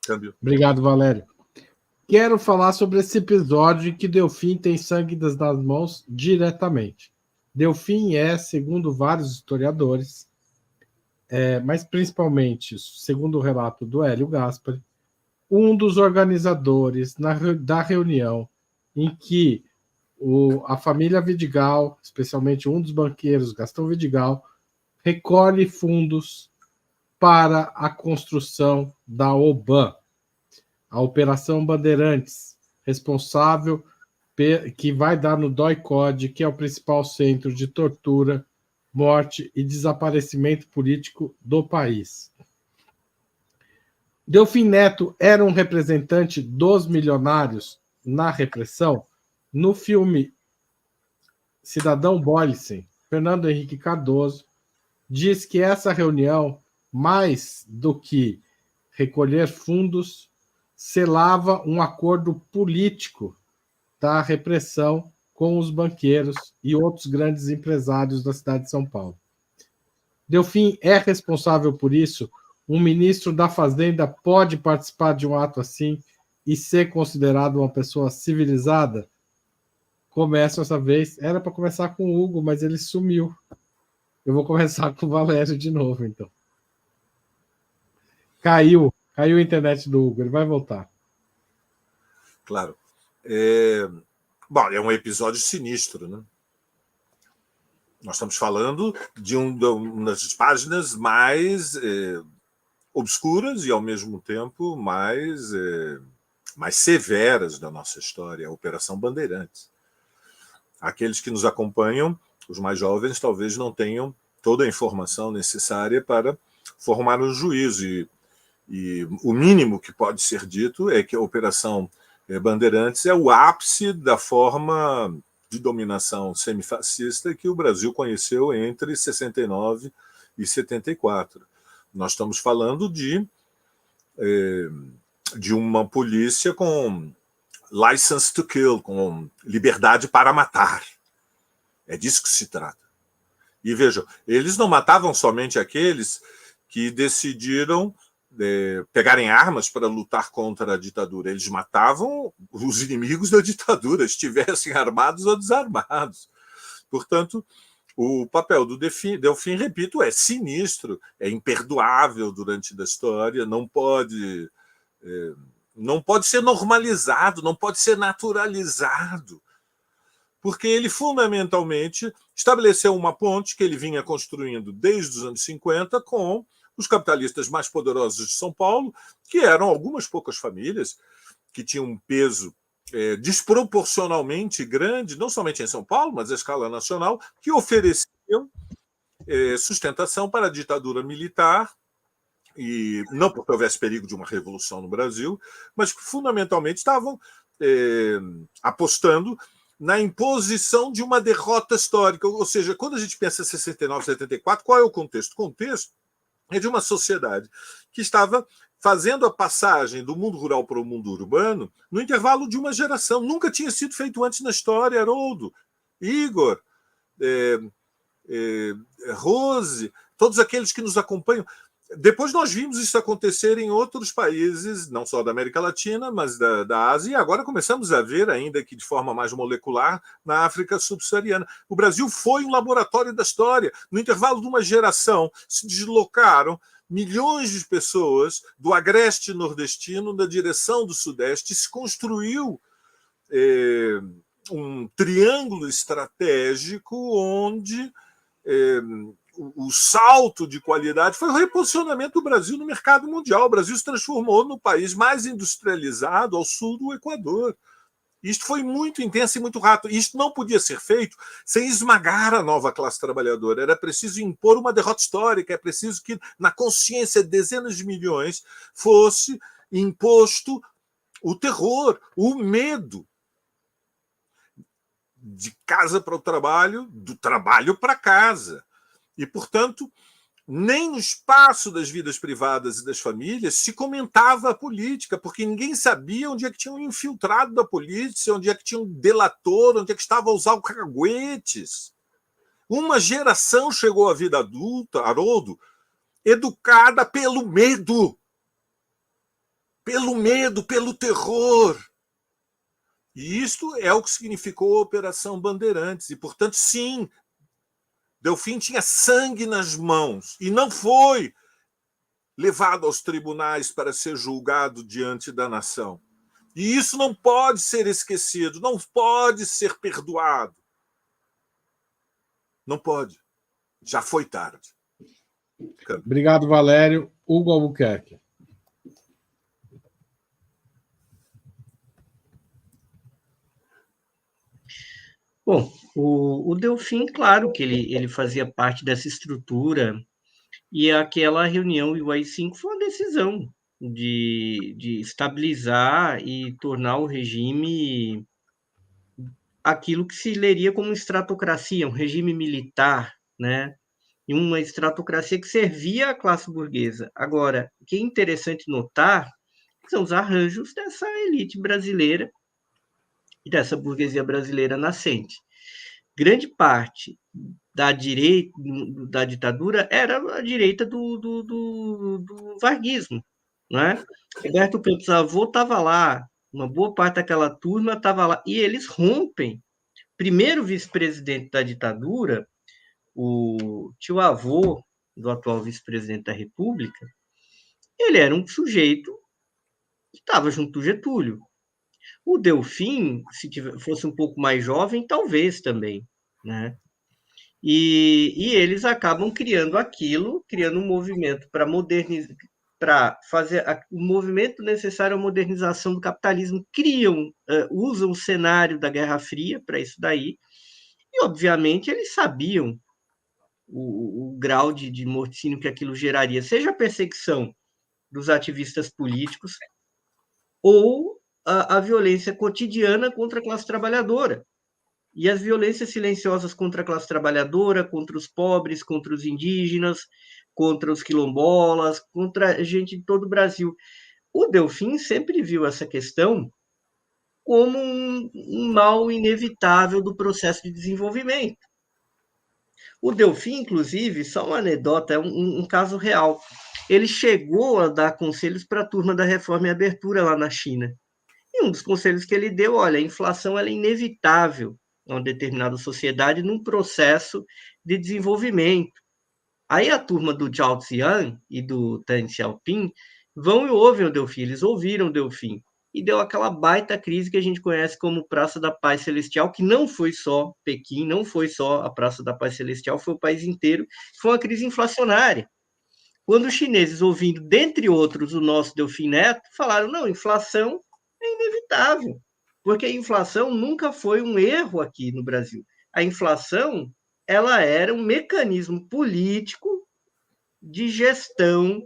Câmbio. Obrigado, Valério. Quero falar sobre esse episódio em que Delfim tem sangue das mãos diretamente. Delfim é, segundo vários historiadores, mas principalmente segundo o relato do Hélio Gaspari, um dos organizadores da reunião em que a família Vidigal, especialmente um dos banqueiros, Gastão Vidigal, recolhe fundos para a construção da OBAN, a Operação Bandeirantes, responsável que vai dar no DOI-CODE, que é o principal centro de tortura, morte e desaparecimento político do país. Delfim Neto era um representante dos milionários na repressão. No filme Cidadão Boysen, Fernando Henrique Cardoso diz que essa reunião, mais do que recolher fundos, selava um acordo político da repressão com os banqueiros e outros grandes empresários da cidade de São Paulo. Delfim é responsável por isso? Um ministro da Fazenda pode participar de um ato assim e ser considerado uma pessoa civilizada? Começo essa vez. Era para começar com o Hugo, mas ele sumiu. Eu vou começar com o Valério de novo, então. Caiu a internet do Hugo, ele vai voltar. Claro. Bom, é um episódio sinistro, né? Nós estamos falando de uma das páginas mais obscuras e, ao mesmo tempo, mais severas da nossa história, a Operação Bandeirantes. Aqueles que nos acompanham, os mais jovens, talvez não tenham toda a informação necessária para formar um juízo. E o mínimo que pode ser dito é que a Operação Bandeirantes é o ápice da forma de dominação semifascista que o Brasil conheceu entre 69 e 74. Nós estamos falando de uma polícia com license to kill, com liberdade para matar. É disso que se trata. E vejam, eles não matavam somente aqueles que decidiram pegarem armas para lutar contra a ditadura. Eles matavam os inimigos da ditadura, estivessem armados ou desarmados. Portanto, o papel do Delfim, repito, é sinistro, é imperdoável durante a história, não pode ser normalizado, não pode ser naturalizado, porque ele fundamentalmente estabeleceu uma ponte que ele vinha construindo desde os anos 50 com os capitalistas mais poderosos de São Paulo, que eram algumas poucas famílias que tinham um peso desproporcionalmente grande, não somente em São Paulo, mas à escala nacional, que ofereciam sustentação para a ditadura militar, e não porque houvesse perigo de uma revolução no Brasil, mas que fundamentalmente estavam apostando na imposição de uma derrota histórica. Ou seja, quando a gente pensa em 69, 74, qual é o contexto? O contexto é de uma sociedade que estava fazendo a passagem do mundo rural para o mundo urbano no intervalo de uma geração. Nunca tinha sido feito antes na história, Haroldo, Igor, Rose, todos aqueles que nos acompanham. Depois nós vimos isso acontecer em outros países, não só da América Latina, mas da Ásia, e agora começamos a ver, ainda que de forma mais molecular, na África subsaariana. O Brasil foi um laboratório da história. No intervalo de uma geração, se deslocaram milhões de pessoas do agreste nordestino na direção do sudeste, se construiu um triângulo estratégico onde o salto de qualidade foi o reposicionamento do Brasil no mercado mundial. O Brasil se transformou no país mais industrializado ao sul do Equador. Isto foi muito intenso e muito rápido. Isto não podia ser feito sem esmagar a nova classe trabalhadora. Era preciso impor uma derrota histórica, é preciso que, na consciência de dezenas de milhões, fosse imposto o terror, o medo. De casa para o trabalho, do trabalho para casa. E, portanto, nem no espaço das vidas privadas e das famílias se comentava a política, porque ninguém sabia onde é que tinha um infiltrado da polícia, onde é que tinha um delator, onde é que estava os alcahuetes. Uma geração chegou à vida adulta, Haroldo, educada pelo medo. pelo medo, pelo terror. E isto é o que significou a Operação Bandeirantes. E, portanto, sim, Delfim tinha sangue nas mãos e não foi levado aos tribunais para ser julgado diante da nação. E isso não pode ser esquecido, não pode ser perdoado. Não pode. Já foi tarde. Obrigado, Valério. Hugo Albuquerque. Bom, o Delfim, claro que ele fazia parte dessa estrutura, e aquela reunião e o AI-5 foi uma decisão de estabilizar e tornar o regime aquilo que se leria como estratocracia, um regime militar, né? E uma estratocracia que servia à classe burguesa. Agora, o que é interessante notar são os arranjos dessa elite brasileira e dessa burguesia brasileira nascente. Grande parte da direita, da ditadura, era a direita do varguismo, né? Roberto Campos Avô estava lá, uma boa parte daquela turma estava lá, e eles rompem. Primeiro vice-presidente da ditadura, o tio-avô do atual vice-presidente da República, ele era um sujeito que estava junto do Getúlio. O Delfim, se fosse um pouco mais jovem, talvez também, né? E eles acabam criando aquilo, criando um movimento para modernizar, para fazer o movimento necessário à modernização do capitalismo, usam o cenário da Guerra Fria para isso daí, e obviamente eles sabiam o grau de morticínio que aquilo geraria, seja a perseguição dos ativistas políticos ou a violência cotidiana contra a classe trabalhadora. E as violências silenciosas contra a classe trabalhadora, contra os pobres, contra os indígenas, contra os quilombolas, contra a gente de todo o Brasil. O Delfim sempre viu essa questão como um mal inevitável do processo de desenvolvimento. O Delfim, inclusive, só uma anedota, é um caso real. Ele chegou a dar conselhos para a turma da Reforma e Abertura lá na China. E um dos conselhos que ele deu, olha, a inflação ela é inevitável a uma determinada sociedade num processo de desenvolvimento. Aí a turma do Zhao Ziyan e do Deng Xiaoping vão e ouvem o Delfim, eles ouviram o Delfim. E deu aquela baita crise que a gente conhece como Praça da Paz Celestial, que não foi só Pequim, não foi só a Praça da Paz Celestial, foi o país inteiro. Foi uma crise inflacionária. Quando os chineses, ouvindo, dentre outros, o nosso Delfim Neto, falaram, não, inflação é inevitável, porque a inflação nunca foi um erro aqui no Brasil. A inflação, ela era um mecanismo político de gestão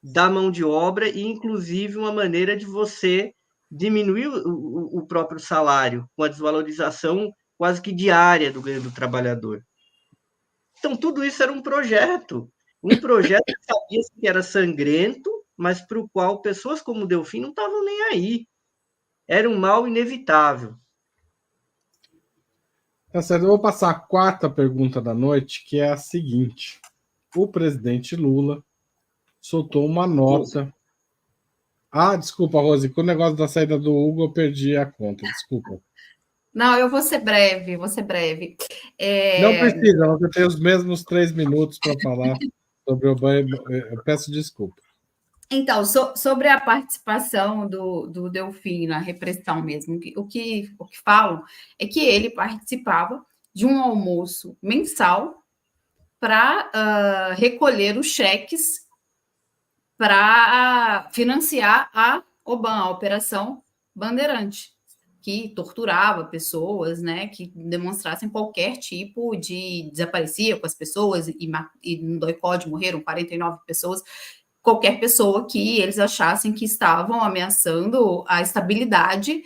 da mão de obra e, inclusive, uma maneira de você diminuir o próprio salário com a desvalorização quase que diária do ganho do trabalhador. Então, tudo isso era um projeto que sabia que era sangrento, mas para o qual pessoas como o Delfim não estavam nem aí. Era um mal inevitável. Tá certo, eu vou passar a quarta pergunta da noite, que é a seguinte. O presidente Lula soltou uma nota. Ah, desculpa, Rose, com o negócio da saída do Hugo, eu perdi a conta, desculpa. Não, eu vou ser breve, vou ser breve. Não precisa, você tem os mesmos 3 minutos para falar sobre o banho. Eu peço desculpa. Então, sobre a participação do Delfim na repressão mesmo, o que falam é que ele participava de um almoço mensal para recolher os cheques para financiar a OBAN, a Operação Bandeirante, que torturava pessoas, né, que demonstrassem qualquer tipo de desaparecia com as pessoas e no doicode morreram 49 pessoas, qualquer pessoa que eles achassem que estavam ameaçando a estabilidade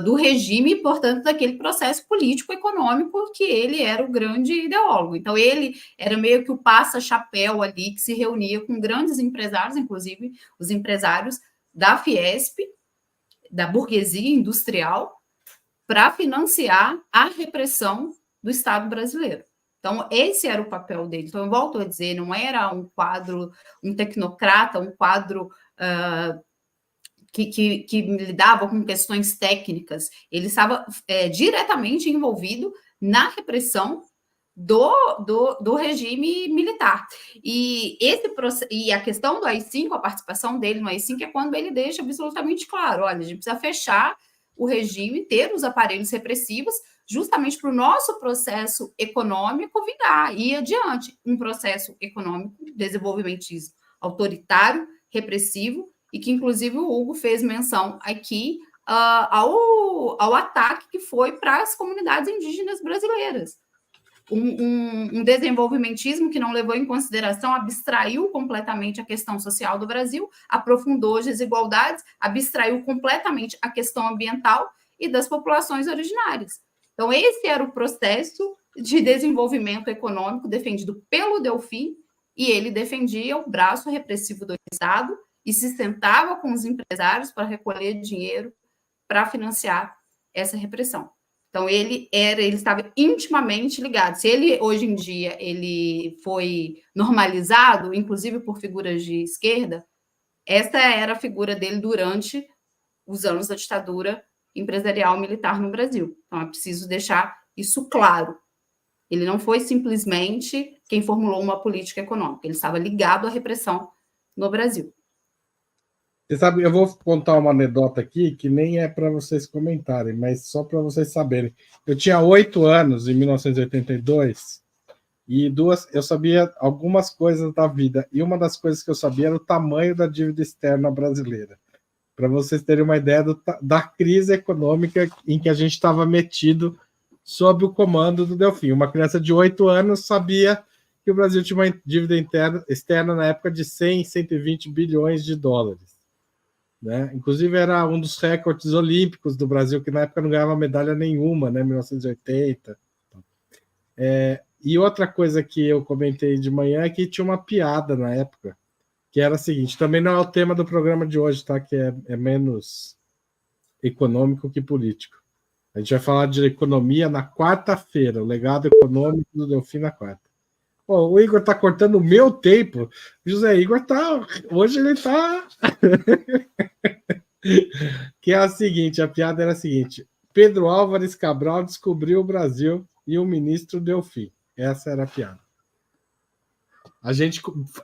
do regime e, portanto, daquele processo político-econômico que ele era o grande ideólogo. Então, ele era meio que o passa-chapéu ali, que se reunia com grandes empresários, inclusive os empresários da Fiesp, da burguesia industrial, para financiar a repressão do Estado brasileiro. Então, esse era o papel dele. Então, eu volto a dizer, não era um quadro, um tecnocrata, um quadro que lidava com questões técnicas, ele estava diretamente envolvido na repressão do regime militar. E a questão do AI-5, a participação dele no AI-5 é quando ele deixa absolutamente claro, olha, a gente precisa fechar o regime, ter os aparelhos repressivos, justamente para o nosso processo econômico virar, ir adiante. Um processo econômico, desenvolvimentismo autoritário, repressivo, e que, inclusive, o Hugo fez menção aqui ao ataque que foi para as comunidades indígenas brasileiras. Um desenvolvimentismo que não levou em consideração, abstraiu completamente a questão social do Brasil, aprofundou as desigualdades, abstraiu completamente a questão ambiental e das populações originárias. Então, esse era o processo de desenvolvimento econômico defendido pelo Delfim, e ele defendia o braço repressivo do Estado e se sentava com os empresários para recolher dinheiro para financiar essa repressão. Então, ele estava intimamente ligado. Se ele, hoje em dia, ele foi normalizado, inclusive por figuras de esquerda, essa era a figura dele durante os anos da ditadura empresarial militar no Brasil. Então, é preciso deixar isso claro. Ele não foi simplesmente quem formulou uma política econômica, ele estava ligado à repressão no Brasil. Você sabe, eu vou contar uma anedota aqui que nem é para vocês comentarem, mas só para vocês saberem. Eu tinha 8 anos em 1982 e eu sabia algumas coisas da vida. E uma das coisas que eu sabia era o tamanho da dívida externa brasileira. Para vocês terem uma ideia da crise econômica em que a gente estava metido sob o comando do Delfim. Uma criança de 8 anos sabia que o Brasil tinha uma dívida externa na época de 100, 120 bilhões de dólares. Né? Inclusive, era um dos recordes olímpicos do Brasil, que na época não ganhava medalha nenhuma, né? 1980. E outra coisa que eu comentei de manhã é que tinha uma piada na época, que era a seguinte, também não é o tema do programa de hoje, tá? Que é menos econômico que político. A gente vai falar de economia na quarta-feira, o legado econômico do Delfim na quarta. Pô, o Igor tá cortando o meu tempo. José Igor tá... Hoje ele tá... Que é a seguinte, a piada era a seguinte. Pedro Álvares Cabral descobriu o Brasil e o ministro Delfim. Essa era a piada.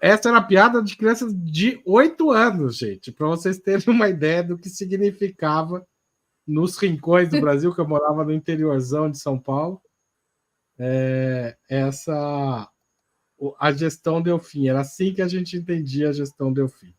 Essa era a piada de crianças de 8 anos, gente. Para vocês terem uma ideia do que significava nos rincões do Brasil, que eu morava no interiorzão de São Paulo, a gestão Delfim. Era assim que a gente entendia a gestão Delfim.